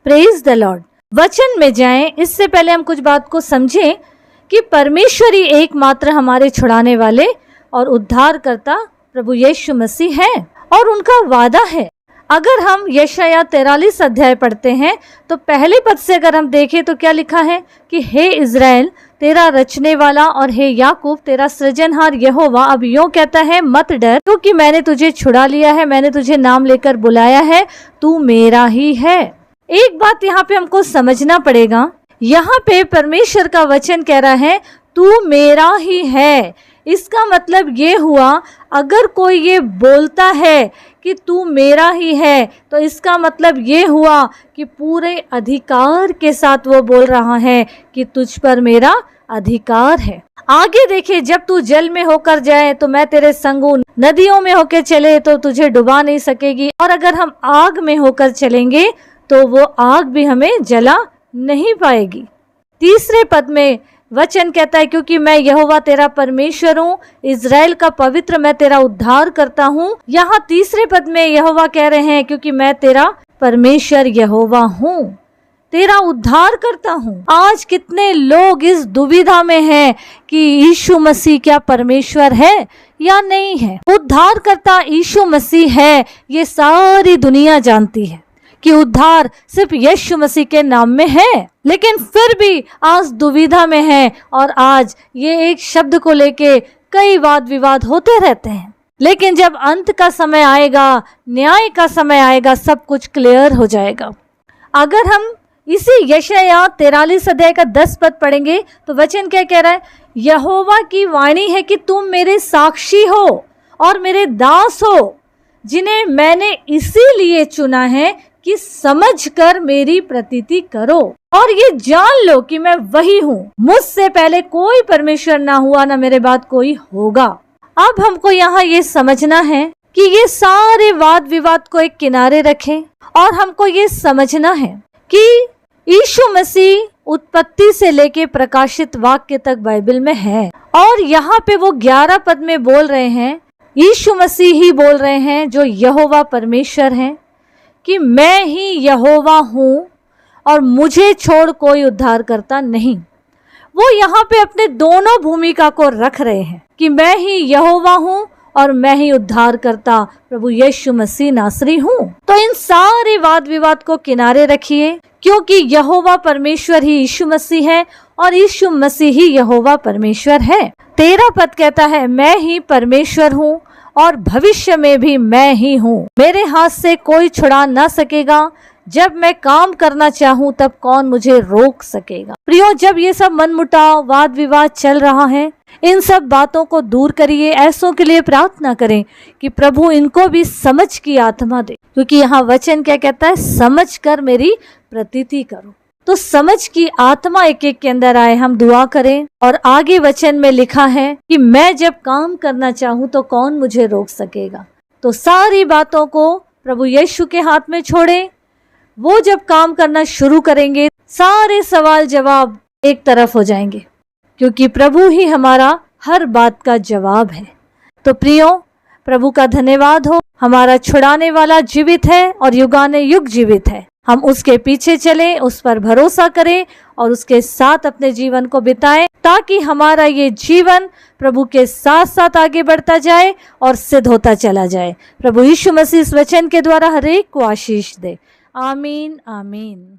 Praise the Lord. वचन में जाएं, इससे पहले हम कुछ बात को समझें कि परमेश्वर ही एकमात्र हमारे छुड़ाने वाले और उद्धारकर्ता प्रभु यीशु मसीह है और उनका वादा है। अगर हम यशायाह 43 अध्याय पढ़ते हैं तो पहले पद से अगर हम देखें तो क्या लिखा है कि हे इज़राइल तेरा रचने वाला और हे याकूब तेरा सृजनहार यहोवा अब यूं कहता है, मत डर, क्योंकि मैंने तुझे छुड़ा लिया है, मैंने तुझे नाम लेकर बुलाया है, तू मेरा ही है। एक बात यहाँ पे हमको समझना पड़ेगा, यहाँ पे परमेश्वर का वचन कह रहा है तू मेरा ही है। इसका मतलब ये हुआ, अगर कोई ये बोलता है कि तू मेरा ही है तो इसका मतलब ये हुआ कि पूरे अधिकार के साथ वो बोल रहा है कि तुझ पर मेरा अधिकार है। आगे देखिए, जब तू जल में होकर जाए तो मैं तेरे संग हूं, नदियों में होकर चले तो तुझे डुबा नहीं सकेगी, और अगर हम आग में होकर चलेंगे तो वो आग भी हमें जला नहीं पाएगी। तीसरे पद में वचन कहता है क्योंकि मैं यहोवा तेरा परमेश्वर हूँ, इज़राइल का पवित्र, मैं तेरा उद्धार करता हूँ। यहाँ तीसरे पद में यहोवा कह रहे हैं क्योंकि मैं तेरा परमेश्वर यहोवा हूँ, तेरा उद्धार करता हूँ। आज कितने लोग इस दुविधा में हैं कि यीशु मसीह क्या परमेश्वर है या नहीं है। उद्धार करता यीशु मसीह है, ये सारी दुनिया जानती है कि उद्धार सिर्फ यीशु मसीह के नाम में है, लेकिन फिर भी आज दुविधा में है और आज ये एक शब्द को लेके कई वाद विवाद होते रहते हैं। लेकिन जब अंत का समय आएगा, न्याय का समय आएगा, सब कुछ क्लियर हो जाएगा। अगर हम इसी यशायाह 43 अध्याय का 10 पद पढ़ेंगे तो वचन क्या कह रहा है, यहोवा की वाणी है कि तुम मेरे साक्षी हो और मेरे दास हो, जिन्हें मैंने इसीलिए चुना है कि समझकर मेरी प्रतीति करो और ये जान लो कि मैं वही हूँ, मुझसे पहले कोई परमेश्वर ना हुआ, ना मेरे बाद कोई होगा। अब हमको यहाँ ये समझना है कि ये सारे वाद विवाद को एक किनारे रखें और हमको ये समझना है कि यीशु मसीह उत्पत्ति से लेके प्रकाशित वाक्य तक बाइबल में है, और यहाँ पे वो 11 पद में बोल रहे हैं, यीशु मसीह ही बोल रहे हैं जो यहोवा परमेश्वर हैं कि मैं ही यहोवा हूँ और मुझे छोड़ कोई उद्धार करता नहीं। वो यहाँ पे अपने दोनों भूमिका को रख रहे हैं कि मैं ही यहोवा हूँ और मैं ही उद्धार करता प्रभु यीशु मसीह नासरी हूँ। तो इन सारे वाद विवाद को किनारे रखिए, क्योंकि यहोवा परमेश्वर ही यीशु मसीह है और यीशु मसीह ही यहोवा परमेश्वर है। 13 पद कहता है, मैं ही परमेश्वर हूँ और भविष्य में भी मैं ही हूँ, मेरे हाथ से कोई छुड़ा ना सकेगा, जब मैं काम करना चाहूँ तब कौन मुझे रोक सकेगा। प्रियो, जब ये सब मनमुटाव वाद विवाद चल रहा है, इन सब बातों को दूर करिए। ऐसों के लिए प्रार्थना करें कि प्रभु इनको भी समझ की आत्मा दे, क्योंकि यहाँ वचन क्या कहता है, समझ कर मेरी प्रतीति करो। तो समझ की आत्मा एक एक के अंदर आए, हम दुआ करें। और आगे वचन में लिखा है कि मैं जब काम करना चाहूँ तो कौन मुझे रोक सकेगा। तो सारी बातों को प्रभु यीशु के हाथ में छोड़ें। वो जब काम करना शुरू करेंगे, सारे सवाल जवाब एक तरफ हो जाएंगे, क्योंकि प्रभु ही हमारा हर बात का जवाब है। तो प्रियो, प्रभु का धन्यवाद हो, हमारा छुड़ाने वाला जीवित है और युगाने युग जीवित है। हम उसके पीछे चलें, उस पर भरोसा करें और उसके साथ अपने जीवन को बिताएं, ताकि हमारा ये जीवन प्रभु के साथ साथ आगे बढ़ता जाए और सिद्ध होता चला जाए। प्रभु यीशु मसीह इस वचन के द्वारा हर एक को आशीष दे। आमीन आमीन।